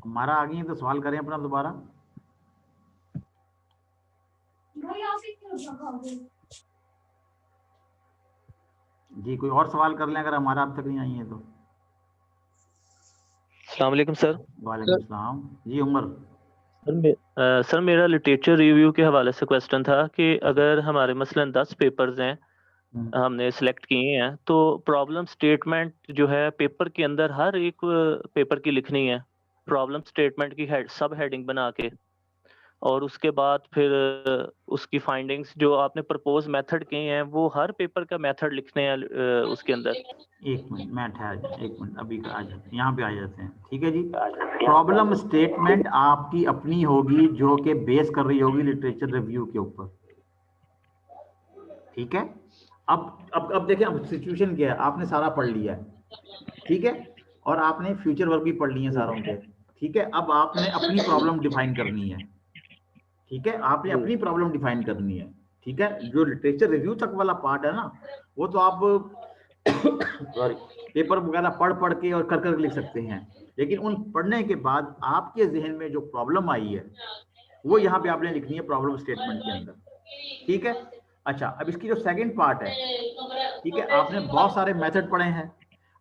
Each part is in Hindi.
हमारा आ गई है तो सवाल करें अपना दोबारा। जी कोई और सवाल कर लें अगर हमारा अब तक नहीं आई है तो। अस्सलाम वालेकुम सर। वालेकुम सलाम। जी उमर। सर मेरा लिटरेचर रिव्यू के हवाले से क्वेश्चन था कि अगर हमारे मसलन 10 पेपर्स हैं, हमने सिलेक्ट किए हैं, तो प्रॉब्लम स्टेटमेंट जो है पेपर के अंदर हर एक पेपर की लिखनी है, प्रॉब्लम स्टेटमेंट की सब हेडिंग बना के, और उसके बाद फिर उसकी फाइंडिंग्स जो आपने प्रपोज मेथड किए हैं वो हर पेपर का मेथड लिखने हैं उसके अंदर। एक मिनट मैं ठहर, एक मिनट अभी आ जाते यहाँ पे आ जाते हैं। ठीक है जी। प्रॉब्लम स्टेटमेंट आपकी अपनी होगी जो कि बेस कर रही होगी लिटरेचर रिव्यू के ऊपर। ठीक है। अब देखें, अब सिचुएशन क्या है, आपने सारा पढ़ लिया है। ठीक है। और आपने फ्यूचर वर्क भी पढ़ लिए हैं सारों के। ठीक है। अब आपने अपनी प्रॉब्लम डिफाइन करनी है। ठीक है। आपने अपनी प्रॉब्लम डिफाइन करनी है। ठीक है। जो लिटरेचर रिव्यू तक वाला पार्ट है ना, वो तो आप सॉरी पेपर वगैरह पढ़ पढ़ के और कर कर लिख सकते हैं। लेकिन उन पढ़ने के बाद आपके जहन में जो प्रॉब्लम आई है वो यहाँ पे आपने लिखनी है प्रॉब्लम स्टेटमेंट के अंदर। ठीक है। अच्छा, अब इसकी जो सेकंड पार्ट है, ठीक है, आपने बहुत सारे मेथड पढ़े हैं।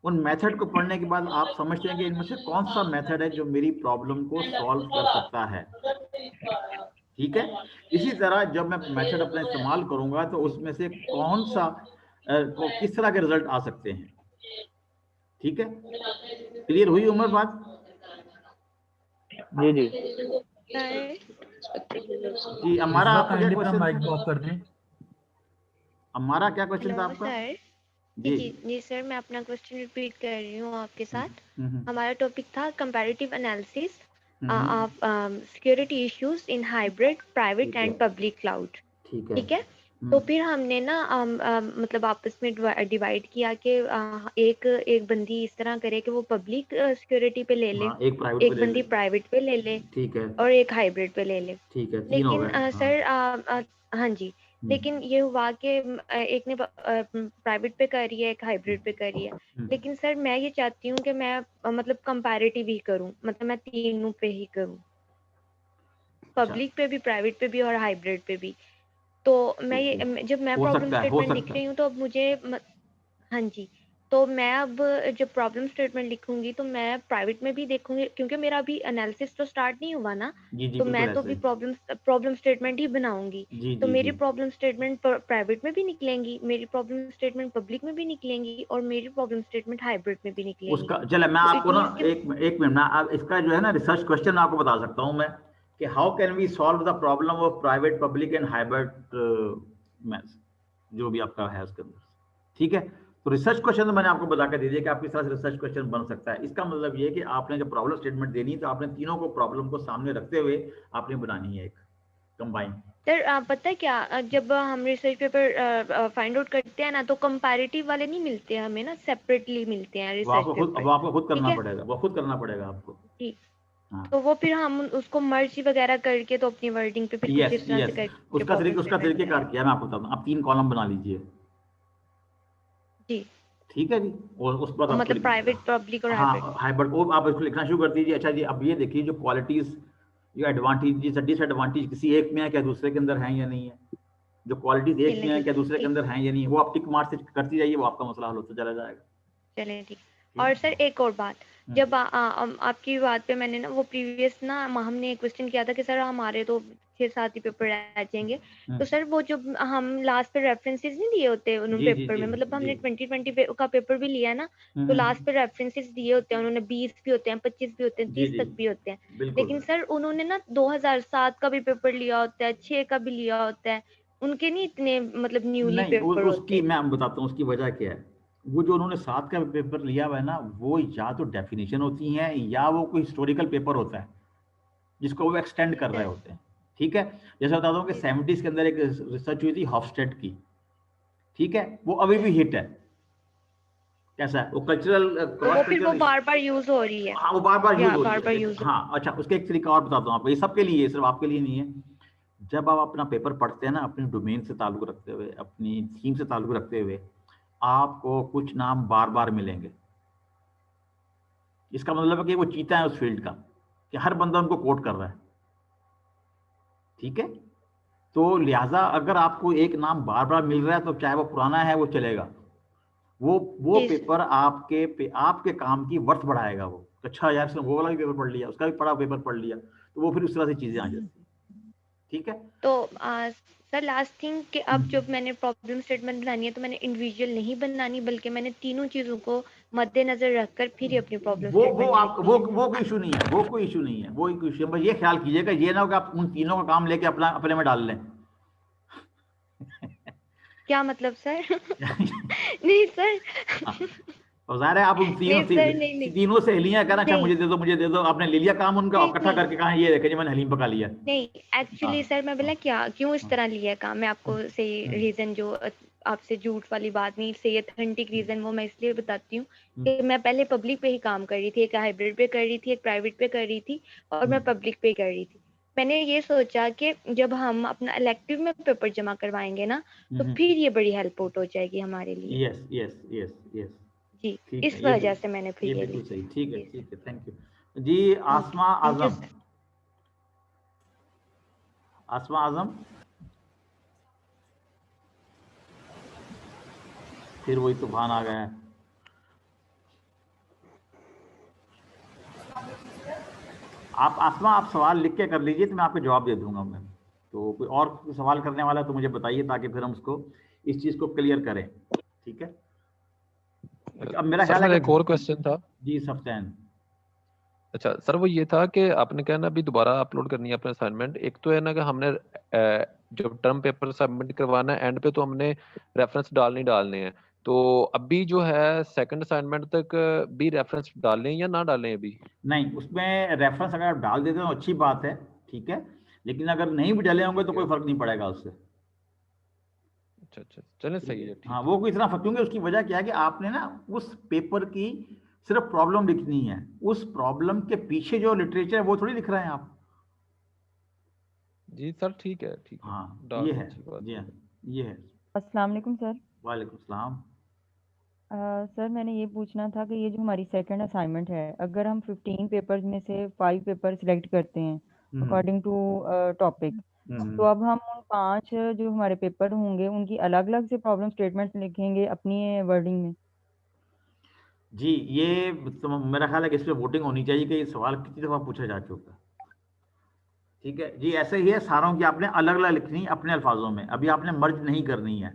उन मेथड को पढ़ने के बाद आप समझते हैं कि इनमें से कौन सा मेथड है जो मेरी प्रॉब्लम को सॉल्व कर सकता है। ठीक है। इसी तरह जब मैं मेथड अपना इस्तेमाल करूंगा तो उसमें से कौन सा किस तरह के रिजल्ट आ सकते हैं। ठीक है। क्लियर हुई उमर बात? जी जी जी हमारा मिर्जा आपका क्या काइंडली अपना क्वेश्चन माइक था? ऑफ कर दें। हमारा क्या क्वेश्चन था हेलो आपका? सर। जी जी सर, मैं अपना क्वेश्चन रिपीट कर रही हूँ आपके साथ। हम्म हमारा टॉपिक था comparative analysis hmm, of security issues in hybrid private ठीक है। And public cloud. ठीक है। ठीक है। तो फिर हमने ना मतलब आपस में डिवाइड किया कि एक बंदी इस तरह करे कि वो पब्लिक सिक्योरिटी पे ले ले, हाँ एक प्राइवेट पे एक ले बंदी ले। प्राइवेट पे ले ले, ठीक है। और एक हाइब्रिड पे ले ले। ठीक है, तीन हो लेकिन गए। हाँ। सर हाँ जी, लेकिन ये हुआ कि एक ने प्राइवेट पे करी है, एक हाइब्रिड पे करी है। लेकिन सर मैं ये चाहती हूँ कि मैं मतलब कंपैरेटिव ही करूँ, मतलब मैं तीनों पे ही करूँ, अच्छा, पब्लिक पे भी, प्राइवेट पे भी और हाइब्रिड पे भी। तो मैं ये जब मैं हो प्रॉब्लम सकता है, हो स्टेटमेंट लिख सकता रही है। हूँ तो अब मुझे हाँ जी, तो मैं अब जब प्रॉब्लम स्टेटमेंट लिखूंगी तो मैं प्राइवेट में भी देखूंगी, क्योंकि मेरा अभी एनालिसिस तो स्टार्ट नहीं हुआ ना। जी जी तो बिल्कुल मैं तो ऐसे। भी प्रॉब्लम स्टेटमेंट ही बनाऊंगी। जी तो जी मेरी जी। प्रॉब्लम स्टेटमेंट प्राइवेट में भी निकलेंगी, मेरी प्रॉब्लम स्टेटमेंट पब्लिक में भी निकलेंगी, और मेरी प्रॉब्लम स्टेटमेंट हाइब्रिड में भी निकलेंगी। उसका चले मैं तो आपको इट ना मीन्स कि एक मिनट में इसका जो है ना रिसर्च क्वेश्चन आपको बता सकता हूँ मैं, कि how can we solve the problem of private public and hybrid maths, जो भी आपका है उसके अंदर। ठीक है। तो रिसर्च क्वेश्चन तो मैंने आपको बता के दे दिया कि आप किस तरह से रिसर्च क्वेश्चन बन सकता है। इसका मतलब ये है कि आपने जब प्रॉब्लम स्टेटमेंट देनी है तो आपने तीनों को प्रॉब्लम को सामने रखते हुए आपने बनानी है एक कंबाइन। सर पता है क्या, जब हम रिसर्च पेपर फाइंड आउट करते हैं ना, तो कंपैरेटिव वाले नहीं मिलते हैं हमें ना, सेपरेटली मिलते हैं वो रिसर्च आपको खुद, पेपर। वो आपको खुद ठीक करना है पड़ेगा, वो खुद करना पड़ेगा आपको। जी। हाँ। तो वो फिर हम उसको मर्ज वगैरह करके तो अपनी वर्डिंग पे फिर कुछ यस इस तरह से यस। करके उसका प्रॉब्लम तरीके, उसका स्टेटमेंट तरीकेकार बनाएंगे। किया मैं आपको बताता हूँ। आप 3 कॉलम बना लीजिए। जी। ठीक है जी। और उस बाद और आपको मतलब प्राइवेट, पब्लिक और हाइब्रिड। हाँ हाइब्रिड वो आप इसको लिखना शुरू कर दीजिए। अच्छा जी, अब ये देखिए जो क्वालिटीज, जो एडवांटेज डिसएडवांटेज किसी एक में है क्या दूसरे के अंदर है या नहीं है, जो क्वालिटीज एक में चलें है ठीक क्या है, दूसरे के ठीक। अंदर है या नहीं है, वो आप टिक मार्क से करती जाइए, वो आपका मसला हल होता चला जाएगा। चलें ठीक। ठीक और है। सर एक और बात, जब आपकी बात पे मैंने ना वो प्रीवियस ना हमने एक क्वेश्चन किया था कि सर हमारे तो 6-7 ही पेपर रह जाएंगे। तो सर वो जो हम लास्ट पे रेफरेंसेस नहीं दिए होते उन जी जी पेपर जी में, मतलब जी। हमने 2020 का पेपर भी लिया है ना, तो लास्ट पे रेफरेंसेस दिए होते हैं उन्होंने, 20 भी होते हैं, 25 भी होते हैं, जी 30 जी तक भी होते हैं। बिल्कुल। लेकिन सर उन्होंने ना 2007 का भी पेपर लिया होता है, 6 का भी लिया होता है, उनके नहीं इतने मतलब न्यूली नहीं पेपर उसकी होते। मैं बताता हूँ उसकी वजह क्या है। वो जो उन्होंने 7 का पेपर लिया हुआ है ना, वो या तो डेफिनेशन होती है या वो कोई हिस्टोरिकल पेपर होता है जिसको वो एक्सटेंड कर रहे होते हैं। ठीक है। जैसे बता दूं कि जी 70s के अंदर एक रिसर्च हुई थी हॉफस्टेड की। ठीक है। वो अभी भी हिट है। कैसा है वो कल्चरल तो क्रॉस वो फिर वो कल्चरल। बार बार यूज हो रही है, हाँ वो बार बार यूज या हो रही बार है बार देखो। यूज। हाँ अच्छा, उसका एक तरीका और बताता हूँ आपको, ये सबके लिए है, सिर्फ आपके लिए नहीं है। जब आप अपना पेपर पढ़ते हैं ना, अपने डोमेन से ताल्लुक रखते हुए, अपनी थीम से ताल्लुक रखते हुए, आपको कुछ नाम बार बार मिलेंगे। इसका मतलब है कि वो चीता है उस फील्ड का। कि हर बंदा उनको कोट कर रहा है, ठीक है। तो लिहाजा अगर आपको एक नाम बार बार मिल रहा है तो चाहे वो पुराना है वो चलेगा, वो जी सर। पेपर आपके काम की वर्थ बढ़ाएगा। वो अच्छा यार इसने वो वाला भी पेपर पढ़ लिया, उसका भी पढ़ा पेपर पढ़ लिया, तो वो फिर उस तरह से चीजें आ जाती हैं, ठीक है। तो सर लास्ट थिंग कि अब जब मैंने प्रॉब्लम स्टेटमेंट बनानी है तो मैंने इंडिविजुअल नहीं बनानी, बल्कि मैंने तीनों चीजों को मद्देनजर रखकर फिर ही अपनी प्रॉब्लम स्टेटमेंट लिखनी है। वो कोई इशू नहीं है, वो कोई इशू नहीं है, वो कोई इशू है। बस ये ख्याल कीजिएगा ये ना हो कि आप उन तीनों का काम लेके अपने में डाल लें। क्या मतलब सर? नहीं सर। तो ज़ाहिर है आप उन नहीं सर, नहीं तीनों सहेलियां कहना अच्छा नहीं मुझे दे दो, आपने ले लिया काम उनका और इकट्ठा नहीं करके कहा ये देखे जी मैंने हलीम पका लिया। नहीं, एक्चुअली सर मैं बोला क्यों इस तरह लिया काम, मैं आपको सही रीजन जो आपसे झूठ वाली बात नहीं, सही ऑथेंटिक रीजन वो मैं इसलिए बताती हूँ कि मैं पहले पब्लिक पे ही काम कर रही थी, एक हाइब्रिड पे कर रही थी, एक प्राइवेट पे कर रही थी, और मैं पब्लिक पे कर रही थी। मैंने ये सोचा कि जब हम अपना इलेक्टिव में पेपर जमा करवाएंगे ना तो फिर ये बड़ी हेल्प आउट हो जाएगी हमारे लिए। यस यस यस यस, जी, ठीक इस है, वजह से मैंने फिर ये ये बिल्कुल ली। सही, ठीक है जी ठीक है, thank you ji. Asma thank you Azam, sir. Asma Azam, फिर वही तूफान आ गया है। आप आसमा आप सवाल लिख के कर लीजिए तो मैं आपको जवाब दे दूंगा मैं। तो कोई और सवाल करने वाला है तो मुझे बताइए ताकि फिर हम उसको इस चीज को क्लियर करें, ठीक है। अब मेरा सर ख्याल है मेरा कि एक और क्वेश्चन था। जी सफसैन, अच्छा सर, वो ये था कि आपने कहना अभी दोबारा अपलोड करनी है अपना असाइनमेंट। एक तो है ना कि हमने जब टर्म पेपर सबमिट करवाना है एंड पे तो हमने रेफरेंस डालने हैं, तो अभी जो है सेकंड असाइनमेंट तक भी रेफरेंस डालें या ना डालें अभी? नहीं उसमें रेफरेंस अगर आप डाल देते हो अच्छी बात है, ठीक है, लेकिन अगर नहीं भी डले होंगे तो कोई फर्क नहीं पड़ेगा उससे। अच्छा अच्छा, चलें, ठीक सही है, है, हाँ ठीक वो कोई इतना फर्क, क्योंकि उसकी वजह क्या है कि आपने ना उस पेपर की सिर्फ प्रॉब्लम लिखनी है, उस प्रॉब्लम के पीछे जो लिटरेचर है वो थोड़ी लिख रहे हैं आप। है। जी सर, ठीक है ठीक है, हाँ डाल ये दें, है, अच्छी बात जी है। हाँ ये है। अस्सलाम वालेकुम सर। वालेकुम सलाम। सर मैंने ये पूछना था कि ये जो हमारी सेकंड असाइनमेंट है, अगर हम 15 पेपर्स में से 5 पेपर सिलेक्ट करते हैं अकॉर्डिंग टू टॉपिक, तो अब हम उन 5 जो हमारे पेपर होंगे उनकी अलग अलग से प्रॉब्लम स्टेटमेंट लिखेंगे अपनी वर्डिंग में। जी ये तो मेरा ख्याल है कि इस पर वोटिंग होनी चाहिए कि ये सवाल कितनी दफ़ा पूछा जा चुका है, ठीक है जी। ऐसे ही है सारों की आपने अलग अलग लिखनी है अपने अल्फाजों में, अभी आपने मर्ज नहीं करनी है,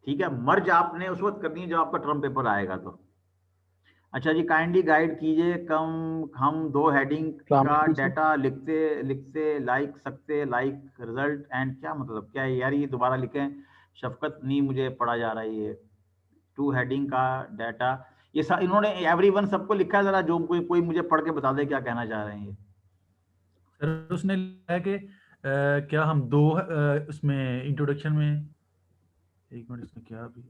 ठीक है। मर्ज आपने उस वक्त करनी है जब आपका टर्म पेपर आएगा तो। अच्छा जी, काइंडली गाइड कीजिए कम हम 2 हेडिंग का डाटा लिखते लिखते लाइक सकते, लाइक रिजल्ट एंड क्या मतलब क्या है यार, ये दोबारा लिखें। शफकत नहीं मुझे पढ़ा जा रहा है ये 2 हेडिंग का डाटा, ये इन्होंने एवरीवन सबको लिखा है, जरा जो कोई मुझे पढ़ के बता दे क्या कहना चाह रहे हैं ये। सर उसने लिखा है कि क्या हम दो उसमें इंट्रोडक्शन में, एक मिनट इसमें क्या अभी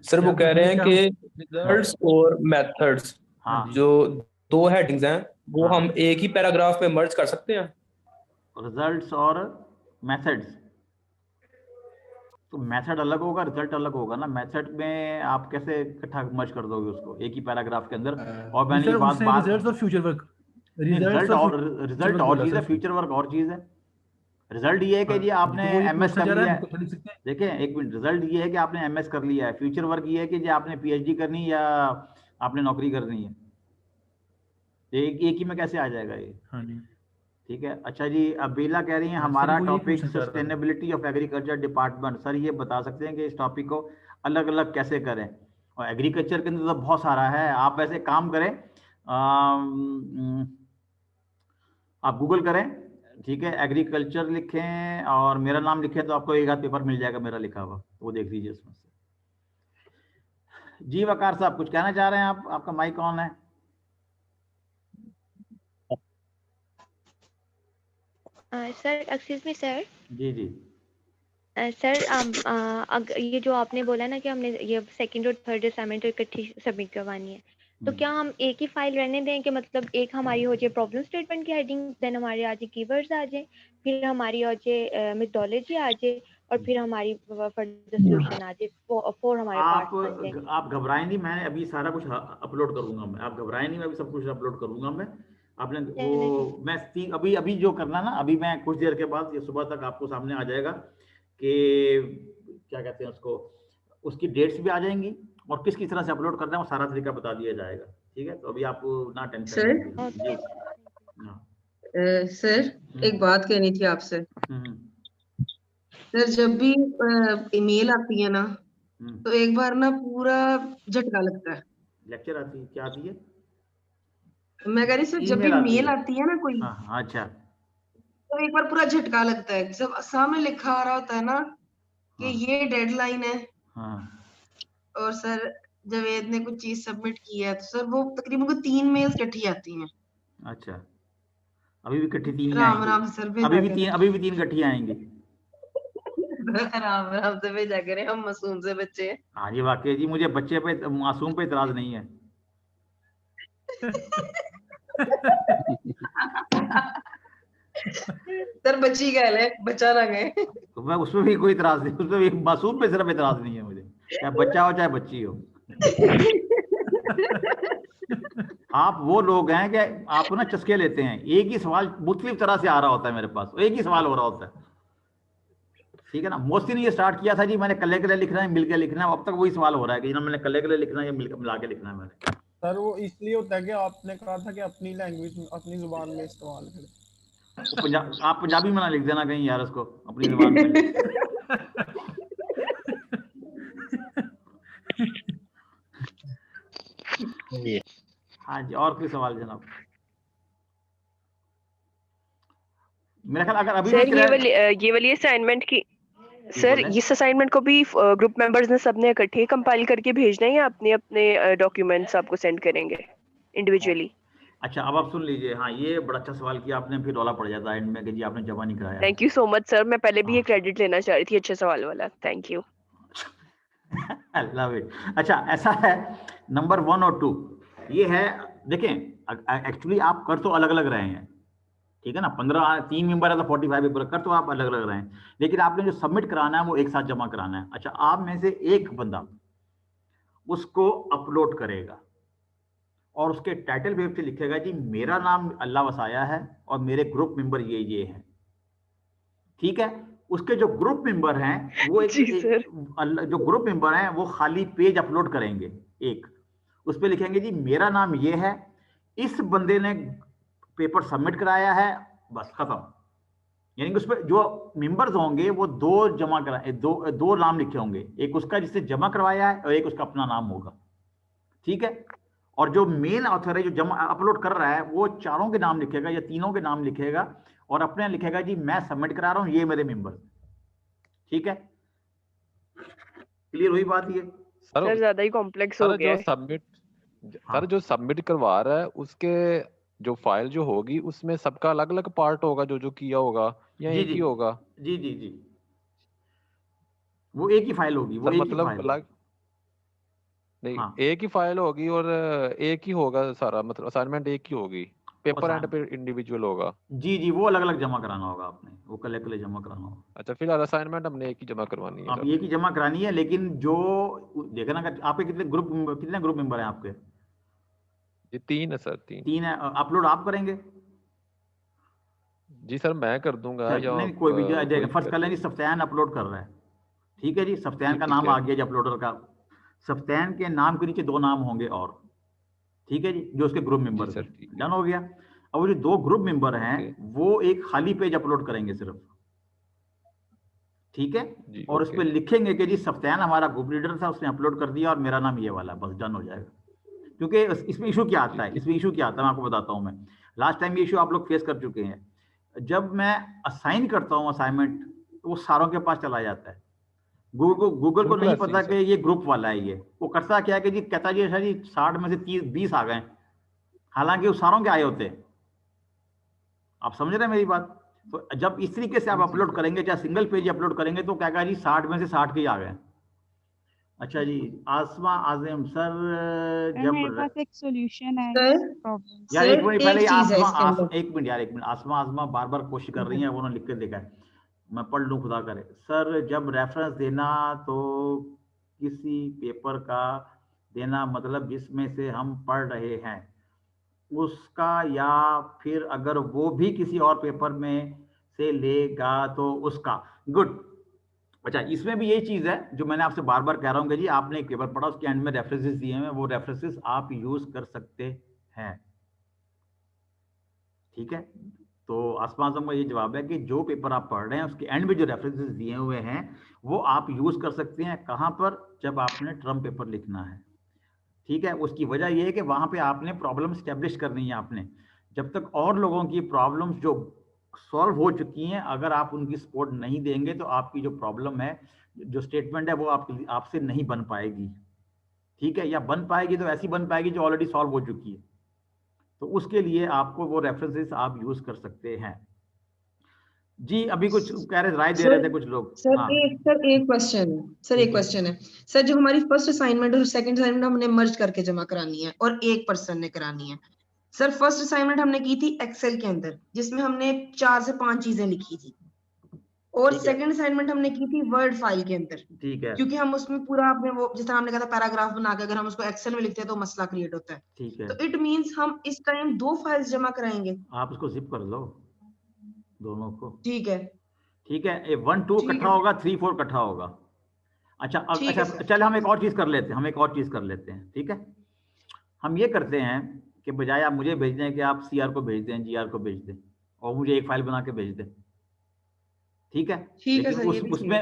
सर वो कह रहे हैं कि रिजल्ट्स और मेथड्स हाँ जो 2 हेडिंग्स हैं वो हाँ, हम एक ही पैराग्राफ में मर्ज कर सकते हैं। रिजल्ट्स और मेथड्स, तो मेथड अलग होगा रिजल्ट अलग होगा ना। मेथड में आप कैसे इकट्ठा मर्ज कर दोगे उसको एक ही पैराग्राफ के अंदर। और मैंने सर ये बात उसने रिजल्ट्स और फ्यूचर वर्क, नहीं, रिजल्ट और चीज़ है, फ्यूचर वर्क और चीज़ है। रिजल्ट ये है कि जी आपने तो वो एमएस पूछना कर चाह रहा लिया है, है, हम लिख सकते हैं। देखिए एक मिनट, रिजल्ट ये है कि आपने एमएस कर लिया है, फ्यूचर वर्क ये है कि जी आपने पीएचडी करनी या आपने नौकरी करनी है, एक ही में कैसे आ जाएगा ये। हाँ जी, ठीक है। अच्छा जी, अबीला कह रही हैं सर हमारा वो यही टॉपिक पूछना चाह रहा था। Sustainability of agriculture department. Sir ये बता सकते हैं कि इस टॉपिक को अलग अलग कैसे करें। और एग्रीकल्चर के अंदर तो बहुत सारा है, आप वैसे काम करें, आप गूगल करें, ठीक है, एग्रीकल्चर लिखें और मेरा नाम लिखें तो आपको एक आध पेपर मिल जाएगा मेरा लिखा हुआ, तो वो देख लीजिए उसमें से। जी वकार साहब कुछ कहना चाह रहे हैं आप, आपका माइक ऑन है। Sir excuse me sir. जी जी सर ये जो आपने बोला ना कि हमने ये सेकंड और थर्ड असाइनमेंट इकट्ठी सबमिट करवानी है, तो क्या हम एक ही फाइल रहने दें कि मतलब एक हमारी हो जाए प्रॉब्लम स्टेटमेंट की हेडिंग, देन हमारे आ जाए कीवर्ड्स आ जाए, फिर हमारी आ जाए मेथोडोलॉजी आ जाए, और फिर हमारी फर्दर सॉल्यूशन आ जाए, 4 हमारे पार्ट्स बन जाए। आप घबराएं नहीं, मैं अभी सारा कुछ अपलोड करूंगा मैं, आप घबराएं नहीं, मैं अभी सब कुछ अपलोड करूंगा मैं। आपने वो मैं अभी अभी जो करना ना, अभी मैं कुछ देर के बाद ये सुबह तक आपको सामने आ जाएगा कि क्या कहते हैं उसको, उसकी डेट्स भी आ जाएंगी और किस किस तरह से अपलोड करना है वो सारा तरीका बता दिया जाएगा। ठीक है, तो अभी आप ना टेंशन सर लीजिए। सर एक बात कहनी थी आपसे। सर जब भी ईमेल आती है ना तो एक बार ना पूरा झटका लगता है। लेक्चर आती है, क्या आती है? मैं कह रही सर जब भी मेल आती है ना कोई, हाँ, अच्छा, तो एक बार पूरा झटका लगता है। जब सामने लिखा आ रहा होता है ना कि ये डेडलाइन है, और सर जावेद ने कुछ चीज सबमिट की है, तो सर वो तकरीबन 3 मेल्स इकट्ठी आती हैं। अच्छा, अभी भी इकट्ठी 3 ही राम आएंगी? राम सर अभी भी तीन इकट्ठी आएंगी। राम राम से भेजा करें, हम मासूम से बच्चे हैं। हाँ जी, वाकई जी, मुझे बच्चे पे मासूम पे इतराज नहीं है। सर बच्ची कह ले, बच्चा ना गए। तो मैं उसमें भी कोई इतराज नहीं, उसमें भी मासूम पे सिर्फ इतराज नहीं है मुझे, चाहे बच्चा हो चाहे बच्ची हो। आप वो लोग हैं कि आप ना चस्के लेते हैं, एक ही सवाल मुख्तलिफ तरह से आ रहा होता है मेरे पास, एक ही सवाल हो रहा होता है। ठीक है ना, मोस्टली ने ये स्टार्ट किया था जी मैंने कल्ले के लिए लिखना है, मिल के लिखना है, अब तक वही सवाल हो रहा है कि मैंने कल्ले के लिए लिखना है या मिला के लिखना है मैंने। सर वो इसलिए होता है कि आपने कहा था कि अपनी लैंग्वेज में, अपनी जुबान में इस्तेमाल करें। आप पंजाबी में ना लिख देना कहीं यार उसको, अपनी जुबान में। हाँ जी, और कोई सवाल जनाब? मेरा ख्याल अगर अभी सर ये वाली असाइनमेंट की, सर इस असाइनमेंट को भी ग्रुप मेंबर्स ने सबने इकट्ठे कंपाइल करके भेजना है या अपने अपने डॉक्यूमेंट्स आपको सेंड करेंगे इंडिविजुअली? अच्छा, अब आप सुन लीजिए। हाँ, ये बड़ा अच्छा सवाल किया आपने, फिर रौला पड़ जाता है एंड में कि जी आपने जमा नहीं कराया। Thank you so much sir, मैं पहले भी ये क्रेडिट लेना चाह रही थी, अच्छा सवाल वाला, थैंक यू। Love it. अच्छा, ऐसा है, नंबर 1 और 2 ये है, देखें एक्चुअली आप कर तो अलग अलग रहे हैं, ठीक है ना, 3 मेंबर है तो 45 पेपर कर तो आप अलग अलग रहे हैं, लेकिन आपने जो सबमिट कराना है वो एक साथ जमा कराना है। अच्छा, आप में से एक बंदा उसको अपलोड करेगा और उसके टाइटल वेब से लिखेगा जी मेरा नाम अल्लाह वसाया है और मेरे ग्रुप मेंबर ये हैं। ठीक है, उसके जो ग्रुप मेंबर हैं वो जो ग्रुप मेंबर हैं वो खाली पेज अपलोड करेंगे, एक उस पर लिखेंगे जी मेरा नाम ये है, इस बंदे ने पेपर सबमिट कराया है, बस खत्म। यानी कि उस पर जो मेंबर्स होंगे वो दो नाम लिखे होंगे, एक उसका जिससे जमा करवाया है और एक उसका अपना नाम होगा। ठीक है, और जो मेन ऑथर है जो जमा अपलोड कर रहा है वो चारों के नाम लिखेगा या तीनों के नाम लिखेगा और अपने लिखेगा जी मैं सबमिट करा रहा हूं, ये मेरे मेंबर। ठीक है, क्लियर हुई बात? ये सर ज्यादा ही कॉम्प्लेक्स हो गया है। सर जो सबमिट करवा रहा है उसके जो फाइल जो होगी उसमें सबका अलग अलग पार्ट होगा जो किया होगा या एक ही होगा? जी जी जी, वो एक ही फाइल होगी, वो एक ही फाइल अलग नहीं। हाँ। एक ही फाइल होगी और एक ही होगा सारा, मतलब असाइनमेंट एक ही होगी, पेपर एंड पे इंडिविजुअल होगा? जी जी, वो अलग अलग जमा कराना होगा आपने, वो कल जमा कराना होगा। अच्छा, फिलहाल असाइनमेंट हमने एक ही जमा करवानी है? आप एक ही जमा करानी है, लेकिन जो देखना आपके कितने ग्रुप मेंबर हैं आपके? जी 3 है सर, 3 है। अपलोड आप करेंगे? जी सर मैं कर दूंगा या नहीं, कोई भी जो फर्स्ट कर लेंगे, सफ्तान अपलोड कर रहा है। ठीक है जी, सफ्तान का नाम आ गया जी अपलोडर का, सफ्तान के नाम के नीचे 2 नाम होंगे और, ठीक है जी, जो उसके ग्रुप मेंबर है। डन हो गया। अब वो जो 2 ग्रुप मेंबर हैं वो एक खाली पेज अपलोड करेंगे सिर्फ, ठीक है, और उस पर लिखेंगे कि जी सफ्तान हमारा ग्रुप लीडर था, उसने अपलोड कर दिया और मेरा नाम ये वाला, बस डन हो जाएगा। क्योंकि इसमें इशू क्या आता है, मैं आपको बताता हूं। मैं लास्ट टाइम ये इशू आप लोग फेस कर चुके हैं, जब मैं असाइन करता हूं असाइनमेंट तो वो सारों के पास चला जाता है, गूगल को नहीं पता कि ये ग्रुप वाला है, ये वो करता क्या है कि जी कहता जी अच्छा जी 60 में से 20 आ गए, हालांकि वो सारों के आए होते हैं। आप समझ रहे हैं मेरी बात? तो जब इस तरीके से आप अपलोड करेंगे, चाहे सिंगल पेज अपलोड करेंगे, तो क्या कहा जी 60 में से 60 के ही आ गए। अच्छा जी, आसमा आजम सर, जब मेरे पास एक सॉल्यूशन है यार, एक मिनट पहले एक मिनट आसमा बार बार कोशिश कर रही है, उन्होंने लिख के देखा है, मैं पढ़ लूं खुदा करे। सर जब रेफरेंस देना तो किसी पेपर का देना, मतलब जिसमें से हम पढ़ रहे हैं उसका, या फिर अगर वो भी किसी और पेपर में से लेगा तो उसका। गुड। अच्छा, इसमें भी यही चीज है जो मैंने आपसे बार बार कह रहा हूँ कि जी आपने एक पेपर पढ़ा, उसके एंड में रेफरेंसेस दिए हैं, वो रेफरेंसेस आप यूज कर सकते हैं। ठीक है, तो आसमान आजम का ये जवाब है कि जो पेपर आप पढ़ रहे हैं उसके एंड में जो रेफरेंसेस दिए हुए हैं वो आप यूज कर सकते हैं। कहाँ पर? जब आपने टर्म पेपर लिखना है। ठीक है, उसकी वजह यह है कि वहां पे आपने प्रॉब्लम स्टेब्लिश करनी है। आपने जब तक और लोगों की प्रॉब्लम्स जो सॉल्व हो चुकी हैं, अगर आप उनकी सपोर्ट नहीं देंगे तो आपकी जो प्रॉब्लम है, जो स्टेटमेंट है, वो आपसे नहीं बन पाएगी। ठीक है, या बन पाएगी तो ऐसी बन पाएगी जो ऑलरेडी सॉल्व हो चुकी है। तो उसके लिए आपको वो रेफरेंसेस आप यूज कर सकते हैं। जी, अभी कुछ कह रहे, राय दे रहे थे कुछ लोग। सर हाँ, एक क्वेश्चन है सर, एक क्वेश्चन है सर। जो हमारी फर्स्ट असाइनमेंट और सेकंड असाइनमेंट हमने मर्ज करके जमा करानी है और एक पर्सन ने करानी है। सर फर्स्ट असाइनमेंट हमने की थी एक्सेल के अंदर, जिसमें हमने 4 से 5 चीजें लिखी थी, और सेकंड असाइनमेंट हमने की थी वर्ड फाइल के अंदर। ठीक है, क्योंकि हम उसमें पूरा आपने वो जिस तरह हमने कहा था पैराग्राफ बना के अगर हम उसको एक्सेल में लिखते हैं तो मसला क्रिएट होता है। ठीक है, तो इट मींस हम इस टाइम 2 फाइल्स जमा कराएंगे। आप उसको जिप कर लो दोनों को। ठीक है, ठीक है, 1 2 इकट्ठा होगा, 3 4 इकट्ठा होगा। अच्छा, अच्छा, चल हम एक और चीज कर लेते हैं, ठीक है। हम ये करते हैं कि बजाय आप मुझे भेज दें कि आप सीआर को भेज दें, जीआर को भेज दें और मुझे एक फाइल बना के भेज दें। ठीक है, लेकिन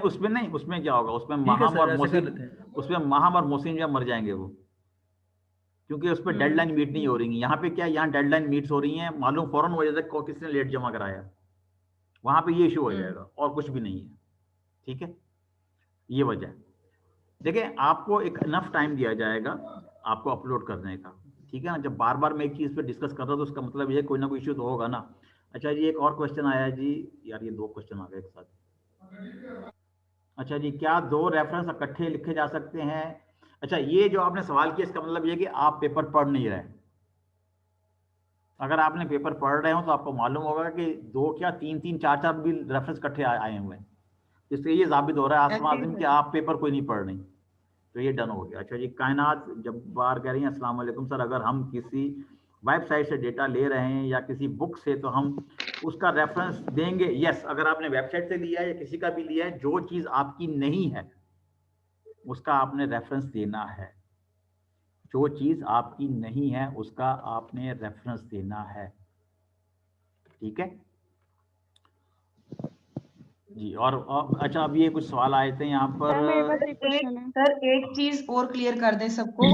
उसमें नहीं, उसमें क्या होगा, उसमें माहम और मोहसिन जो मर जाएंगे वो, क्योंकि उस पर डेडलाइन मीट नहीं हो रही है। यहाँ पे क्या, यहाँ डेडलाइन मीट्स हो रही हैं, मालूम फौरन हो जाता है किसने लेट जमा कराया, वहां पे ये इशू हो जाएगा और कुछ भी नहीं है। ठीक है, ये वजह है। देखिए, आपको एक इनफ टाइम दिया जाएगा आपको अपलोड करने का। ठीक है ना, जब बार बार मैं एक चीज पे डिस्कस कर रहा हूँ तो उसका मतलब ये कोई ना कोई इशू तो होगा ना। अच्छा जी, एक और क्वेश्चन आया जी, यार ये 2 क्वेश्चन आ गए एक साथ। अच्छा जी, क्या 2 रेफरेंस इकट्ठे लिखे जा सकते हैं? अच्छा, ये जो आपने सवाल किया इसका मतलब ये कि आप पेपर पढ़ नहीं रहे। अगर आपने पेपर पढ़ रहे हो तो आपको मालूम होगा कि 2 क्या 3 3 4 4 भी रेफरेंस इकट्ठे आए हुए हैं। इससे ये साबित हो रहा है आसमान कि आप पेपर कोई नहीं पढ़ रही। तो ये डन हो गया। अच्छा जी, कायनात जब्बार कह रही हैं अस्सलाम वालेकुम सर, अगर हम किसी वेबसाइट से डेटा ले रहे हैं या किसी बुक से तो हम उसका रेफरेंस देंगे? यस, अगर आपने वेबसाइट से लिया है या किसी का भी लिया है, जो चीज आपकी नहीं है उसका आपने रेफरेंस देना है। जो चीज आपकी नहीं है उसका आपने रेफरेंस देना है। ठीक है जी। और अच्छा, अब ये कुछ सवाल आए थे यहाँ पर। सर एक चीज और क्लियर कर दें सबको,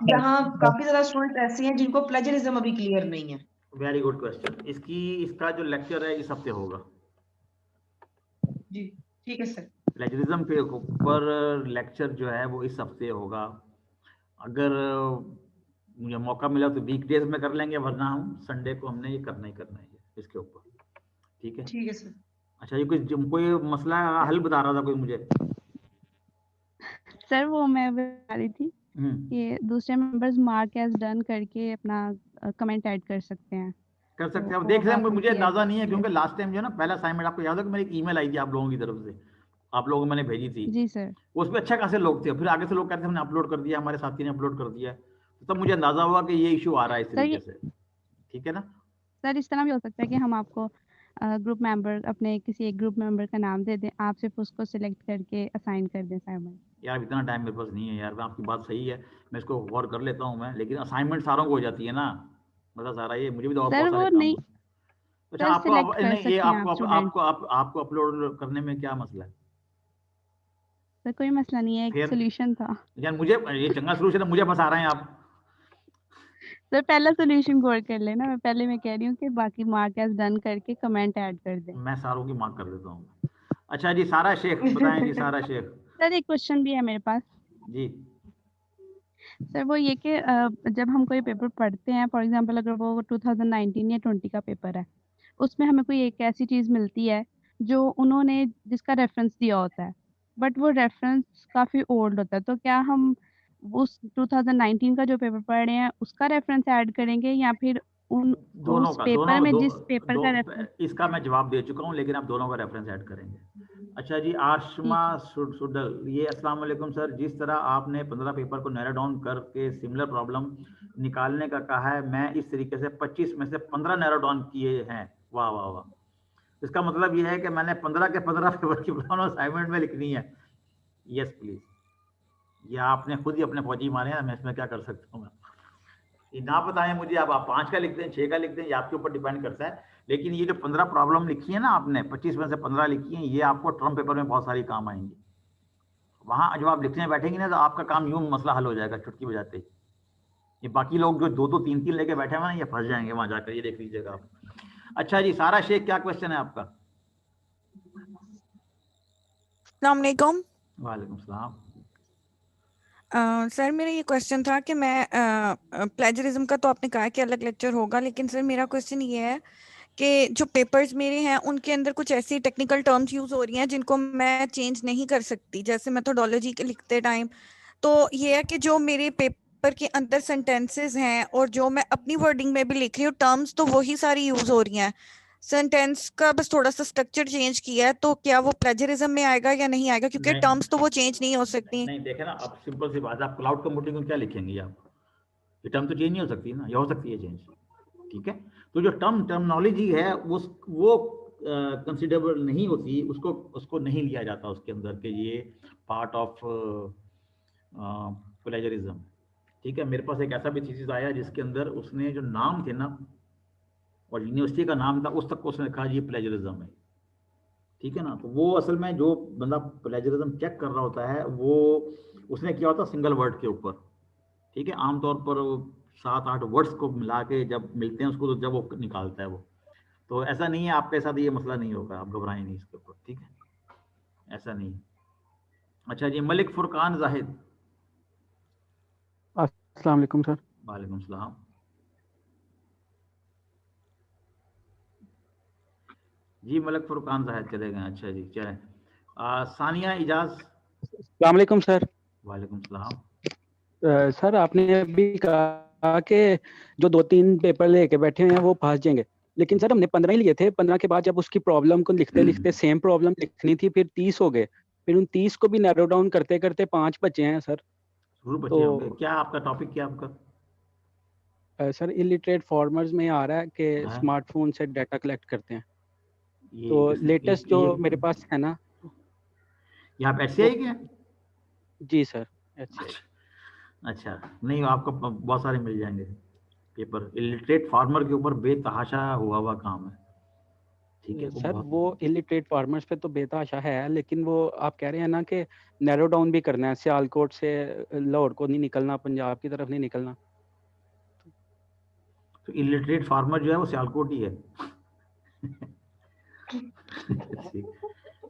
यहाँ काफी ज्यादा स्टूडेंट ऐसे हैं जिनको प्लेजरिज्म अभी क्लियर नहीं है। Very good question. इसका जो लेक्चर है इस हफ्ते होगा जी। ठीक है सर, प्लेजरिज्म के ऊपर लेक्चर जो है वो इस हफ्ते होगा। अगर मुझे मौका मिला तो वीकडेज में कर लेंगे, वरना हम संडे को हमने ये करना ही करना है इसके ऊपर। ठीक है, ठीक है सर। अच्छा, ये कोई मसला हल बता रहा था कोई मुझे। सर वो मैं बता रही थी कि दूसरे मेंबर्स मार्क एज डन करके अपना कमेंट ऐड कर सकते हैं। कर सकते हैं, अब देख रहे हैं। मुझे अंदाजा नहीं है क्योंकि लास्ट टाइम जो है ना, पहला असाइनमेंट आपको याद है कि मेरी एक ईमेल आई थी आप लोगों की तरफ से, आप लोगों को मैंने भेजी थी। जी सर। उसमें अच्छे खासे लोग थे, फिर आगे से लोग कहते हैं हमने अपलोड कर दिया, हमारे साथी ने अपलोड कर दिया, तो तब मुझे अंदाजा हुआ कि ये इशू आ रहा है इस तरीके से। ठीक है ना सर, इस तरह भी हो सकता है कि हम आपको ग्रुप मेंबर, अपने किसी एक ग्रुप मेंबर का नाम दे दें, आप सिर्फ उसको सिलेक्ट करके असाइन कर दें असाइनमेंट। यार इतना टाइम मेरे पास नहीं है यार, आपकी बात सही है, मैं इसको गौर कर लेता हूँ मैं, लेकिन असाइनमेंट सारों को हो जाती है ना, मतलब सारा ये मुझे भी तो और बहुत सारे काम। अच्छा, आपको अपलोड करने में क्या मसला है? सर कोई मसला नहीं है, एक सॉल्यूशन था। यार मुझे ये चंगा सॉल्यूशन है, मुझे फंसा रहे हैं आप। सर पहला सॉल्यूशन गौर कर लेना, मैं पहले मैं कह रही हूँ कि बाकी मार्क एज डन करके कमेंट ऐड कर दें। मैं सारों की मार्क कर देता हूँ। अच्छा जी, सारा शेख बताएं जी, सारा शेख। सर एक क्वेश्चन भी है मेरे पास जी। सर, वो ये कि जब हम कोई पेपर पढ़ते हैं, फॉर एग्जांपल अगर वो 2019 या 20 का पेपर है, उसमें हमें कोई एक ऐसी चीज़ मिलती है जो उन्होंने जिसका रेफरेंस दिया होता है, बट वो रेफरेंस काफ़ी ओल्ड होता है, तो क्या हम उस 2019 का जो पेपर पढ़ रहे हैं उसका रेफरेंस ऐड करेंगे या फिर दोनों उस का, पेपर में जिस पेपर का रेफरेंस? इसका मैं जवाब दे चुका हूँ, लेकिन आप दोनों का रेफरेंस ऐड करेंगे। अच्छा जी, आशमा सुडल, ये अस्सलाम वालेकुम सर, जिस तरह आपने 15 पेपर को नैरो डाउन करके सिमिलर प्रॉब्लम निकालने का कहा है, मैं इस तरीके से 25 में से 15 नैरो डाउन किए हैं। वाह वाह वाह, इसका मतलब ये है कि मैंने 15 के 15 पेपर की प्रॉब्लम असाइनमेंट में लिखनी है। यस प्लीज, ये आपने खुद ही अपने फौजी मारे हैं, मैं इसमें क्या कर सकता हूँ। ये ना बताएं मुझे, अब आप 5 का लिख दें, 6 का लिख दें, ये आपके ऊपर डिपेंड करता है। लेकिन ये जो 15 प्रॉब्लम लिखी है ना आपने, 25 में से 15 लिखी है, ये आपको टर्म पेपर में बहुत सारी काम आएंगी। वहां जब आप लिखने बैठेंगे ना, तो आपका काम यूं मसला हल हो जाएगा चुटकी बजाते ही। ये बाकी लोग जो 2-2 3-3 लेके बैठे हुए हैं, ये फंस जाएंगे वहां जाकर, ये देख लीजिएगा आप। अच्छा जी, सारा शेख, क्या क्वेश्चन है आपका? अस्सलाम वालेकुम। वालेकुम सलाम। सर मेरा ये क्वेश्चन था कि मैं प्लेजरिज्म का तो आपने कहा कि अलग लेक्चर होगा, लेकिन सर मेरा क्वेश्चन ये है कि जो पेपर्स मेरे हैं उनके अंदर कुछ ऐसी टेक्निकल टर्म्स यूज हो रही हैं जिनको मैं चेंज नहीं कर सकती, जैसे मेथोडोलॉजी के लिखते टाइम। तो ये है कि जो मेरे पेपर के अंदर सेंटेंसेस हैं और जो मैं अपनी वर्डिंग में भी लिख रही हूँ, टर्म्स तो वही सारी यूज हो रही हैं, सेंटेंस का बस थोड़ा सा स्ट्रक्चर चेंज किया है, तो क्या वो प्लेजरिज्म में आएगा या नहीं आएगा? क्योंकि टर्म्स तो वो चेंज नहीं हो सकती। नहीं देखे ना, अब सिंपल सी बात है, आप क्लाउड कंप्यूटिंग में क्या लिखेंगे आप? ये टर्म तो चेंज नहीं हो सकती ना, या हो सकती है चेंज? ठीक है, तो जो टर्मिनोलॉजी है वो कंसिडरेबल नहीं होती, उसको नहीं लिया जाता उसके अंदर के ये पार्ट ऑफ प्लेजरिज्म। ठीक है, मेरे पास एक ऐसा भी थीसिस आया जिसके अंदर उसने जो नाम थे ना और यूनिवर्सिटी का नाम था, उस तक को उसने कहा ये प्लेजरिज्म है। ठीक है ना, तो वो असल में जो बंदा प्लेजरिज्म चेक कर रहा होता है, वो उसने किया होता सिंगल वर्ड के ऊपर। ठीक है, आमतौर पर 7-8 वर्ड्स को मिला के जब मिलते हैं उसको, तो जब वो निकालता है वो, तो ऐसा नहीं है आपके साथ ये मसला नहीं होगा, आप घबराएं नहीं इसके ऊपर। ठीक है, ऐसा नहीं। अच्छा जी, मलिक फुरकान जाहिद। अस्सलाम वालेकुम सर। वालेकुम सलाम। जी मलिक फुरकान जाहिद चले गए। अच्छा जी, क्या है? सानिया इजाज। अस्सलाम वालेकुम सर। वालेकुम सलाम। सर आपने अभी कहा कि जो 2-3 पेपर लेके बैठे हुए हैं वो फंस जाएंगे, लेकिन सर हमने 15 ही लिए थे। 15 के बाद जब उसकी प्रॉब्लम को लिखते लिखते सेम प्रॉब्लम लिखनी थी, फिर 30 हो गए, फिर उन 30 को भी नैरो डाउन करते करते 5 बचे हैं सर। तो क्या आपका टॉपिक क्या आपका? सर इलिटरेट फार्मर्स में आ रहा है कि स्मार्टफोन से डाटा कलेक्ट करते हैं, तो लेटेस्ट जो मेरे पास है ना। यहाँ पे HCI के? जी सर, HCI। अच्छा, नहीं आपको बहुत सारे मिल जाएंगे पेपर, इलिटरेट फार्मर के ऊपर बेतहाशा हुआ काम है। ठीक है सर, वो इलिटरेट फार्मर्स पे तो बेतहाशा है, लेकिन वो आप कह रहे हैं ना कि नैरो डाउन भी करना है, सियालकोट से लाहौर को नहीं निकलना, पंजाब की तरफ नहीं निकलना। तो इलिटरेट फार्मर जो है वो सियालकोट ही है।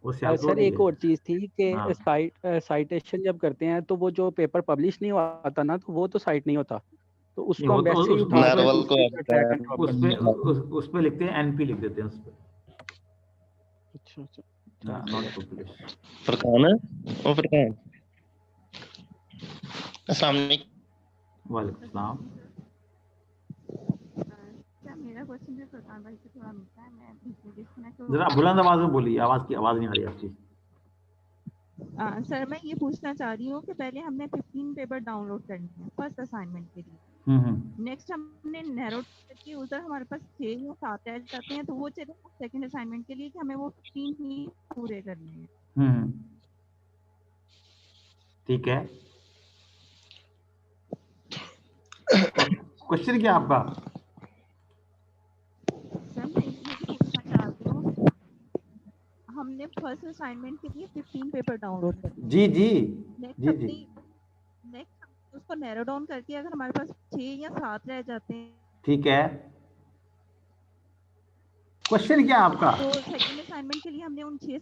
वो सर एक और चीज थी कि साइटेशन जब करते हैं तो वो जो पेपर पब्लिश नहीं होता ना, तो वो तो साइट नहीं होता, तो उसको हम वैसे ही उस पे लिखते हैं, NP लिख देते हैं उस पे। अच्छा, फरकान है वो फरकान। अस्सलाम वालेकुम। वालेकुम सलाम। मेरा क्वेश्चन भी फरकान भाई से थोड़ा मिलता है, मैं डिस्कनेक्ट। जरा बुलंद आवाज में बोलिए, आवाज नहीं आ रही आपकी। सर मैं ये पूछना चाह रही हूँ कि पहले हमने 15 पेपर डाउनलोड करने हैं फर्स्ट असाइनमेंट के लिए, नेक्स्ट हमने नैरो करके उधर हमारे पास 6 या 7 रह जाते हैं, तो वो चले सेकंड असाइनमेंट के लिए कि हमें वो 15 ही पूरे करने हैं। ठीक है, क्वेश्चन क्या आपका? हमने फर्स्ट असाइनमेंट के लिए 15 पेपर डाउनलोड कर जी नेक्स्ट उसको नैरो डाउन करके अगर हमारे पास 6 या 7 रह जाते हैं। ठीक है, क्वेश्चन क्या आपका? तो सेकंड असाइनमेंट के लिए हमने उन 6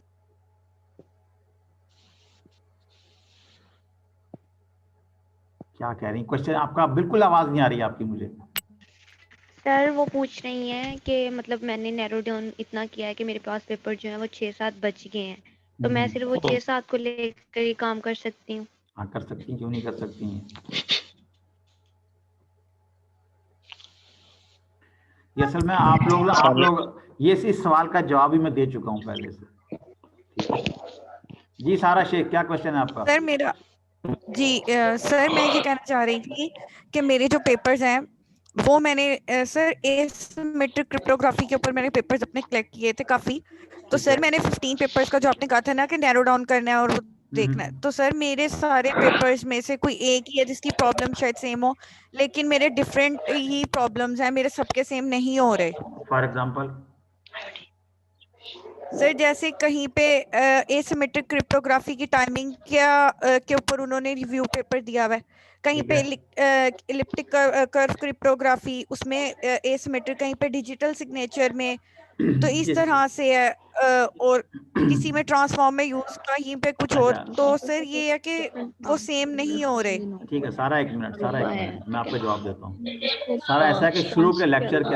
क्या कह रही क्वेश्चन आपका? बिल्कुल आवाज नहीं आ रही आपकी मुझे। सर वो पूछ रही हैं कि मतलब मैंने नैरो डाउन इतना किया है कि मेरे पास पेपर जो है वो 6-7 बच गए हैं, तो मैं सिर्फ वो 6-7 को लेकर ही काम कर सकती हूँ? हाँ कर सकती हैं, क्यों नहीं कर सकती हैं। ये असल में आप लोग ये इस सवाल का जवाब ही मैं दे चुका हूँ पहले से। जी सारा शेख, क्या क्वेश्चन है आपका? सर जी सर मैं ये कहना चाह रही थी कि मेरे जो पेपर्स हैं वो मैंने सर एसिमेट्रिक क्रिप्टोग्राफी के ऊपर मैंने पेपर्स अपने कलेक्ट किए थे काफी। तो सर मैंने 15 पेपर्स का जो आपने कहा था ना कि नैरो डाउन करना है और वो देखना है, तो सर मेरे सारे पेपर्स में से कोई एक ही है जिसकी प्रॉब्लम शायद सेम हो, लेकिन मेरे डिफरेंट ही प्रॉब्लम्स हैं, मेरे सबके सेम नहीं हो रहे। फॉर एग्जांपल सर जैसे कहीं पे एसिमेट्रिक क्रिप्टोग्राफी की टाइमिंग के ऊपर उन्होंने रिव्यू पेपर दिया हुआ है, कहीं पे इलिप्टिक कर्व क्रिप्टोग्राफी उसमें एसिमेट्रिक, कहीं पे डिजिटल सिग्नेचर में, तो इस तरह से है और किसी में ट्रांसफॉर्म में यूज कहीं पे कुछ और। तो सर ये है कि वो सेम नहीं हो रहे। ठीक है सारा, एक मिनट मैं आपको जवाब देता हूँ। सारा ऐसा है कि शुरू के लेक्चर के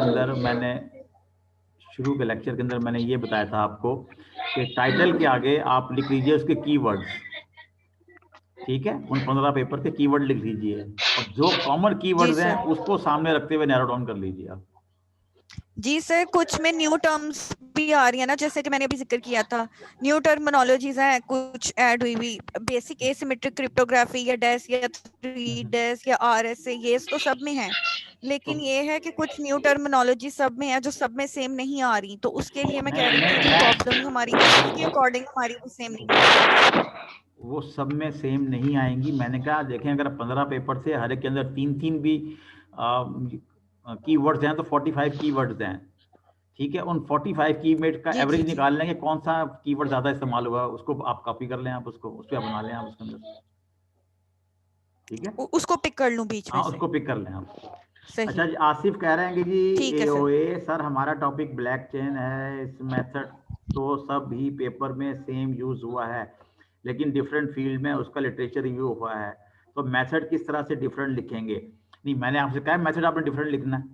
अंदर मैंने ये बताया था आपको कि टाइटल के आगे आप लिख लीजिए उसके कीवर्ड्स, ठीक है, उन 15 पेपर के कीवर्ड लिख लीजिए और जो कॉमन कीवर्ड्स हैं उसको सामने रखते हुए नैरो डाउन कर लीजिए आप। जी सर कुछ में न्यू टर्म्स भी आ रही है ना, जैसे कि मैंने अभी जिक्र किया था, न्यू टर्मिनोलॉजीज हैं कुछ ऐड हुई हुई, बेसिक एसिमेट्रिक क्रिप्टोग्राफी या डैश या 3 डैश या RSA ये तो सब में है, लेकिन ये है कि कुछ न्यू टर्मिनोलॉजी सब में है जो सब में सेम नहीं आ रही। तो उसके लिए मैं कह रही थी कि प्रॉब्लम्स हमारी उसके अकॉर्डिंग हमारी वो सेम नहीं, वो सब में सेम नहीं आएंगी। मैंने कहा देखें अगर 15 पेपर से हर एक के अंदर 3-3 भी कीवर्ड्स हैं तो 45 कीवर्ड्स हैं, ठीक है। उन 45 कीवर्ड का एवरेज निकाल लेंगे, कौन सा कीवर्ड ज्यादा इस्तेमाल हुआ उसको आप कॉपी कर लें, आप उसको उस पर बना लें आप उसके अंदर, ठीक है, उसको पिक कर लूं बीच में से। उसको पिक कर लें आप। अच्छा जी आसिफ कह रहे हैं कि जी AOA सर हमारा टॉपिक ब्लैक चेन है, इस मेथड तो सब ही पेपर में सेम यूज हुआ है लेकिन डिफरेंट फील्ड में उसका लिटरेचर रिव्यू हुआ है, तो मेथड किस तरह से डिफरेंट लिखेंगे। नहीं मैंने आपसे कहा मेथड आपने डिफरेंट लिखना है,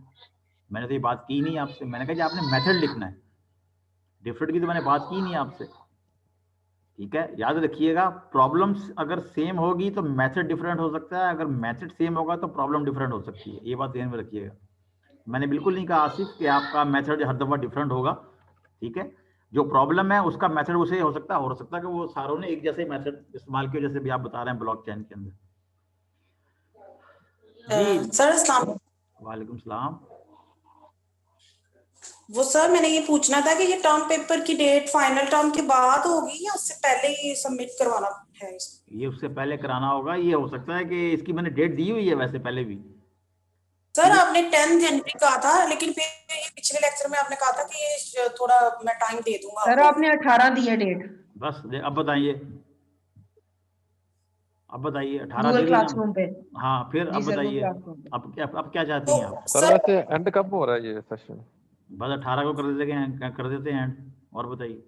मैंने तो ये बात की नहीं आपसे, मैंने कहा कि आपने मेथड लिखना है, डिफरेंट की तो मैंने बात की नहीं आपसे, ठीक है। याद रखिएगा प्रॉब्लम्स अगर सेम होगी तो मेथड डिफरेंट हो सकता है, अगर मेथड सेम होगा तो प्रॉब्लम डिफरेंट हो सकती है, ये बात ध्यान में रखिएगा। मैंने बिल्कुल नहीं कहा आसिफ कि आपका मेथड हर दफा डिफरेंट होगा, ठीक है। जो प्रॉब्लम है उसका मेथड उसे हो सकता है कि वो सारों ने एक जैसे मेथड इस्तेमाल किया जैसे भी आप बता रहे हैं ब्लॉकचेन के अंदर। सर अस्सलाम वालेकुम सलाम। वो सर मैंने ये पूछना था कि ये टर्म पेपर की डेट फाइनल टर्म के बाद होगी या उससे पहले ही सबमिट करवाना है इसको? ये उससे पहले कराना होगा, ये हो सकता है कि इसकी मैंने डेट दी हुई है वैसे पहले भी। सर आपने 10 जनवरी कहा था लेकिन फिर पिछले लेक्चर में आपने कहा था कि ये थोड़ा मैं टाइम दे दूंगा। सर आपने 18 दी है डेट। बस अब बताइए 18 गूगल क्लासरूम पे। हाँ फिर अब बताइए अब क्या चाहती हैं आप? सर वैसे एंड कब हो रहा है ये सेशन? बस 18 को कर देते हैं एंड, और बताइए।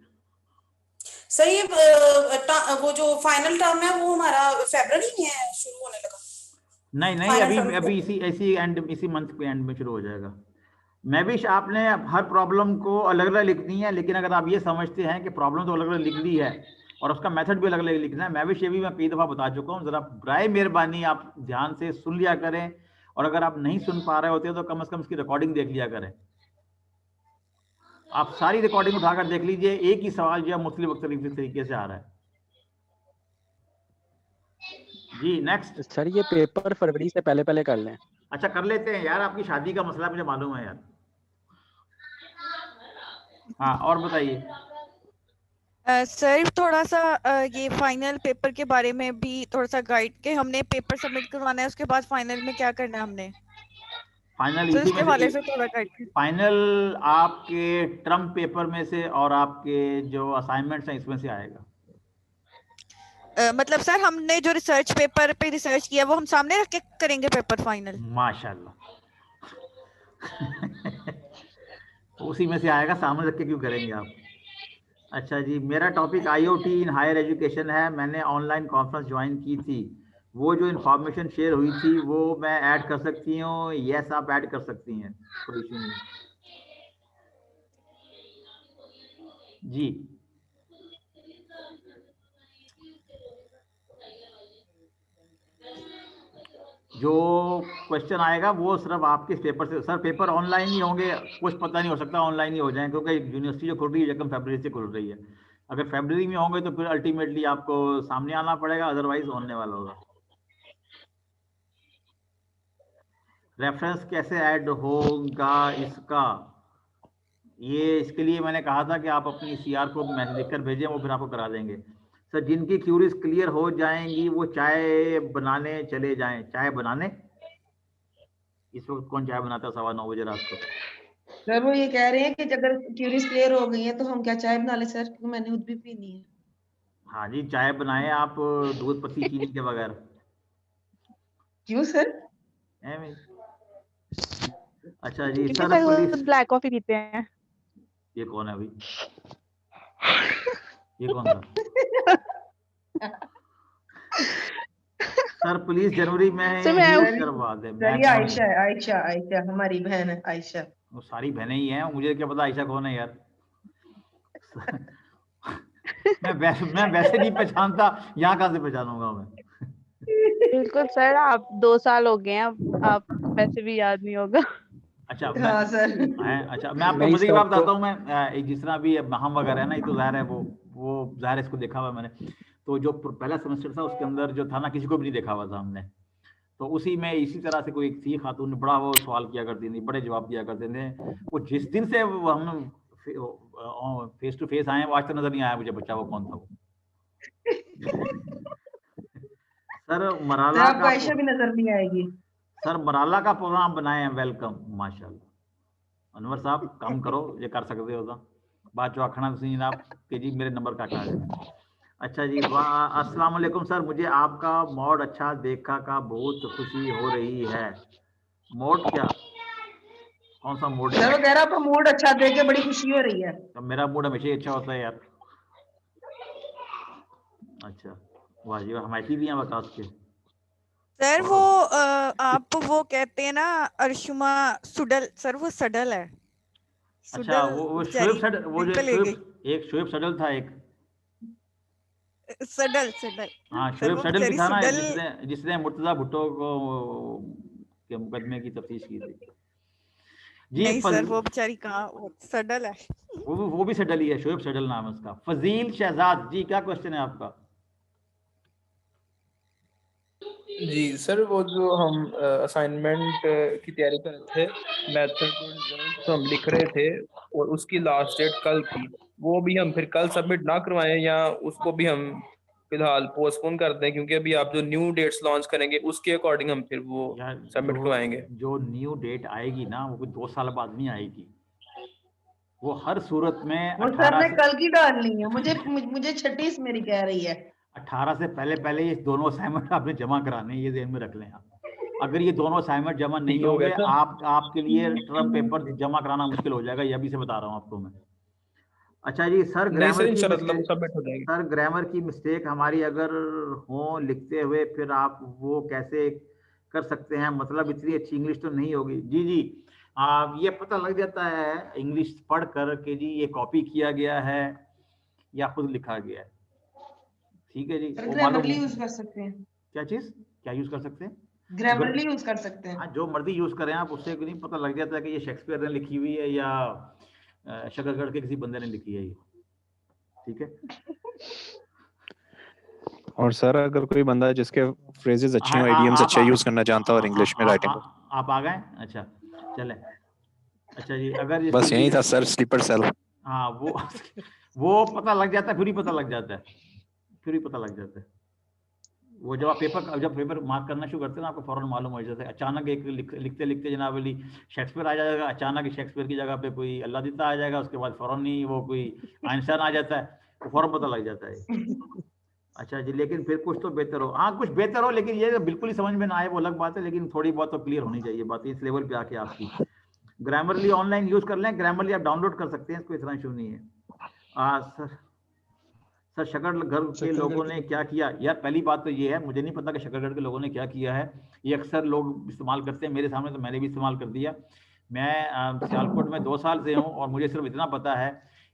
सर ये वो जो फाइनल टर्म है वो हमारा फरवरी में है शुरू होने लगा? नहीं अभी इसी मंथ के एंड में शुरू हो जाएगा। मैं भी आपने हर प्रॉब्लम को अलग अलग लिखनी है, लेकिन अगर आप ये समझते हैं कि प्रॉब्लम तो अलग अलग लिख ली है और उसका मेथड भी अलग अलग लिखना है, मैं कई दफा बता चुका हूँ, जरा बराए मेहरबानी आप ध्यान से सुन लिया करें, और अगर आप नहीं सुन पा रहे होते तो कम से कम इसकी रिकॉर्डिंग देख लिया करें। आप सारी रिकॉर्डिंग उठाकर देख लीजिए, एक ही सवाल जो है मुख्तलिफ तरीके से आ रहा है। जी नेक्स्ट। सर ये पेपर फरवरी से पहले कर लें। अच्छा कर लेते हैं यार, आपकी शादी का मसला मुझे मालूम है यार। हाँ और बताइए। सर थोड़ा सा ये फाइनल पेपर के बारे में भी थोड़ा सा गाइड के, हमने पेपर सबमिट करवाना है उसके बाद फाइनल में क्या करना है हमने, फाइनल तो इसके वाले से थोड़ा गाइड। फाइनल आपके टर्म पेपर में से और आपके जो असाइनमेंट्स हैं इसमें से आएगा। मतलब सर हमने जो रिसर्च पेपर पे रिसर्च किया वो हम सामने रख के करेंगे पेपर फाइनल? माशाल्लाह उसी में से आएगा, सामने रख के क्यों करेंगे आप। अच्छा जी, मेरा topic IoT in higher education है। मैंने ऑनलाइन कॉन्फ्रेंस ज्वाइन की थी, वो जो इन्फॉर्मेशन शेयर हुई थी वो मैं ऐड कर सकती हूँ? यस आप ऐड कर सकती हैं, कोई इशू नहीं जी। जो क्वेश्चन आएगा वो सिर्फ आपके पेपर से, सर पेपर ऑनलाइन ही होंगे, कुछ पता नहीं हो सकता ऑनलाइन ही हो जाए, क्योंकि यूनिवर्सिटी जो खुल रही है एकदम फरवरी से खुल रही है। अगर फरवरी में होंगे तो फिर अल्टीमेटली आपको सामने आना पड़ेगा, अदरवाइज होने वाला होगा। रेफरेंस कैसे ऐड होगा इसका, ये इसके लिए मैंने कहा था कि आप अपनी सीआर को मैसेज लिखकर भेजें, वो फिर आपको करा देंगे। सर जिनकी क्यूरीज क्लियर हो जाएंगी वो चाय बनाने चले जाएं। चाय बनाने इस वक्त कौन चाय बनाता है 9:15 बजे रात को? सर वो ये कह रहे हैं कि अगर क्यूरीज क्लियर हो गई है तो हम क्या चाय बना ले सर, क्योंकि मैंने खुद भी पीनी है। हाँ जी, चाय बनाए आप दूध पत्ती चीनी के बगैर। क्यों सर? अच्छा जी क्योंकि सर, पुलिस ब्लैक कॉफी पीते हैं। ये कौन है अभी? ये कौन था? सर प्लीज जनवरी में यूज करवा दे। सर ये आयशा है, आयशा आयशा हमारी बहन है आयशा। वो सारी बहनें ही हैं, मुझे क्या पता आयशा कौन है यार। मैं वैसे नहीं पहचानता, यहाँ कहाँ से पहचानूंगा मैं? बिल्कुल सर, आप 2 साल हो गए हैं, आप वैसे भी याद नहीं होगा। अच्छा हाँ सर। अच्छा मैं आपको मजे की बात बताता हूँ। मैं जिस तरह भी हम वगैरह है ना, ये तो जाहिर है वो जाहिर है इसको देखा हुआ मैंने। तो जो पहला सेमेस्टर था उसके अंदर जो था ना, किसी को भी नहीं देखा हुआ था हमने। तो उसी में इसी तरह से कोई थी खातून, बड़ा वो सवाल किया करती थी, बड़े जवाब दिया करते थे। वो जिस दिन से हम फेस टू फेस आए, वो आज तक नजर नहीं आया मुझे बच्चा वो कौन था वो। सर मराला का आयशा भी नजर नहीं आएगी। सर मराला का प्रोग्राम बनाए हैं, वेलकम माशाल्लाह। अनवर साहब काम करो, ये कर सकते हो तो बात जो आखना तुम जनाब कि जी मेरे नंबर का कहा। अच्छा जी, अस्सलाम वालेकुम सर, मुझे आपका मोड अच्छा देखा का बहुत खुशी हो रही है। मोड क्या, कौन सा मोड है? सर वो कह रहा आपका मूड अच्छा देख के बड़ी खुशी हो रही है। तो मेरा मूड हमेशा अच्छा होता है यार। अच्छा वाह जी, हमारी भी हैं वकास के सर। वो आप वो कहते हैं ना अर्शुमा सुडल, सर वो सडल है। अच्छा वो शोएब सडल, वो जो एक शोएब सडल था, एक सडल। हाँ शोएब सडल भी था ना, जिसने मुर्तजा भुट्टो को के मुकदमे की तफ्तीश की थी जी। नहीं सर वो बेचारी कहाँ, वो सडल है। वो भी सडल ही है, शोएब सडल नाम है उसका। फजील शहजाद जी, क्या क्वेश्चन है आपका? जी सर, वो जो हम असाइनमेंट की तैयारी कर रहे थे, मेथड के रिजल्ट हम लिख रहे थे और उसकी लास्ट डेट कल थी, वो भी हम फिर कल सबमिट ना करवाएं या उसको भी हम फिलहाल पोस्टपोन कर दें, क्योंकि अभी आप जो न्यू डेट्स लॉन्च करेंगे उसके अकॉर्डिंग हम फिर वो सबमिट करवाएंगे। जो न्यू डेट आएगी ना, वो 2 साल बाद नहीं आएगी, वो हर सूरत में वो सर ने कल की डालनी है। मुझे 36 मेरी कह रही है 18 से पहले ये दोनों असाइनमेंट आपने जमा कराने, ये ध्यान में रख लें आप। अगर ये दोनों असाइनमेंट जमा नहीं हो गए, आपके लिए टर्म पेपर जमा कराना मुश्किल हो जाएगा, ये अभी से बता रहा हूँ आपको मैं। अच्छा जी सर, ग्रामर की मिस्टेक हमारी अगर हो लिखते हुए, फिर आप वो कैसे कर सकते हैं? मतलब इतनी अच्छी इंग्लिश तो नहीं होगी। जी जी, ये पता लग जाता है इंग्लिश पढ़ कर के जी ये कॉपी किया गया है या खुद लिखा गया है। ठीक है जी, ग्रामरली यूज कर सकते हैं। क्या चीज, क्या यूज कर सकते हैं? ग्रामरली यूज कर सकते हैं। हाँ, जो मर्जी यूज करें आप, उससे नहीं पता लग जाता है कि ये शेक्सपियर ने लिखी हुई है या शकरगढ़ के किसी बंदे ने लिखी है ये। ठीक है। और सर अगर कोई बंदा है जिसके फ्रेजेस अच्छे हो, आइडियम्स अच्छे यूज करना जानता हो और इंग्लिश में राइटिंग, आप आ गए? अच्छा चले। अच्छा जी, अगर बस यही था सर, स्लीपर सेल। हाँ वो पता लग जाता है, फिर ही पता लग जाता है। वो जब पेपर मार्क करना शुरू करते हैं ना, आपको फौरन मालूम हो जाता है। अचानक एक लिखते लिखते जनाब अली शेक्सपियर आ जाएगा, अचानक शेक्सपियर की जगह पे कोई अल्लाह दिता आ जाएगा, उसके बाद फौरन ही वो कोई आइंस्टाइन आ जाता है, वो फौरन पता लग जाता है। अच्छा जी, लेकिन फिर कुछ तो बेहतर हो, हाँ कुछ बेहतर हो, लेकिन ये बिल्कुल ही समझ में ना आए वो अलग बात है, लेकिन थोड़ी बहुत तो क्लियर होनी चाहिए बात इस लेवल पे आके आपकी। ग्रामरली ऑनलाइन यूज कर लें, ग्रामरली आप डाउनलोड कर सकते हैं, इसको इतना इशू नहीं है। सर शकरगढ़ के लोगों ने क्या किया? यार पहली बात तो ये है, मुझे नहीं पता कि शकरगढ़ के लोगों ने क्या किया है। ये अक्सर लोग इस्तेमाल करते हैं, मेरे सामने तो मैंने भी इस्तेमाल कर दिया। मैं सियालकोट में 2 साल से हूँ और मुझे सिर्फ इतना पता है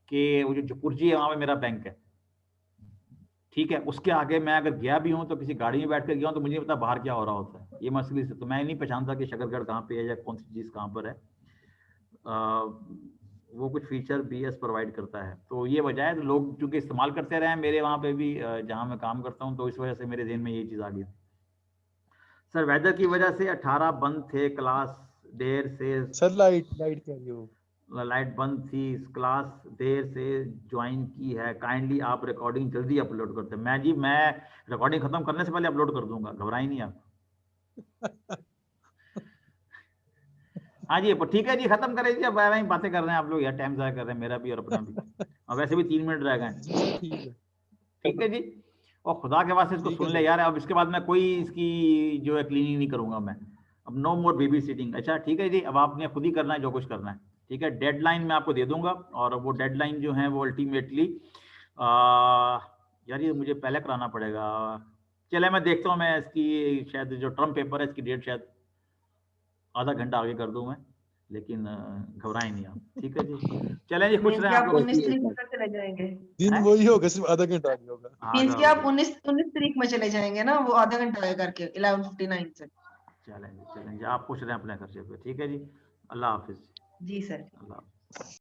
कि वो जो कुर्जी है वहाँ पे मेरा बैंक है। ठीक है, उसके आगे मैं अगर गया भी हूँ तो किसी गाड़ी में बैठ कर गया हूँ तो मुझे नहीं पता बाहर क्या हो रहा होता है। ये मसले से तो मैं नहीं पहचानता कि शकरगढ़ कहाँ पे है या कौन सी चीज़ कहाँ पर है। वो कुछ फीचर BS प्रोवाइड करता है, तो ये वजह है। तो लोग चूंकि इस्तेमाल करते रहे हैं मेरे वहाँ पे भी जहाँ मैं काम करता हूँ, तो इस वजह से मेरे ज़हन में ये चीज़ आ गई। सर वेदर की वजह से 18 बंद थे, क्लास देर से। सर लाइट कह रही हो, लाइट बंद थी, क्लास देर से ज्वाइन की है, काइंडली आप रिकॉर्डिंग जल्दी अपलोड करते हैं। मैं रिकॉर्डिंग खत्म करने से पहले अपलोड कर दूंगा, घबराई नहीं आप। हाँ जी ठीक है जी, खत्म करें जी। अब वही बातें कर रहे हैं आप लोग यार, टाइम ज़ाया कर रहे हैं मेरा भी और अपना भी। और वैसे भी 3 मिनट रह गए। ठीक है जी, और खुदा के वास्ते इसको सुन ले यार। अब इसके बाद मैं कोई इसकी जो है क्लीनिंग नहीं करूंगा मैं। अब नो मोर बेबी सिटिंग। अच्छा ठीक है जी, अब आपने खुद ही करना है जो कुछ करना है। ठीक है, डेडलाइन मैं आपको दे दूंगा, और वो डेडलाइन जो है वो अल्टीमेटली यार ये मुझे पहले कराना पड़ेगा। चले मैं देखता हूँ, मैं इसकी शायद जो टर्म पेपर है इसकी डेट शायद आधा घंटा आगे कर दूं मैं, लेकिन घबराएं नहीं आप। ठीक है जी, चलें जी, खुश रहें आप लोग। 19 तारीख में चले जाएंगे, दिन वही होगा, सिर्फ आधा घंटा आगे होगा। मींस कि आप 19 तारीख में चले जाएंगे ना, वो आधा घंटा आगे करके 11:59 से। चलें जी आप खुश रहें अपने खर्चे पे। ठीक है जी, अल्लाह हाफिज। जी सर। अल्लाह।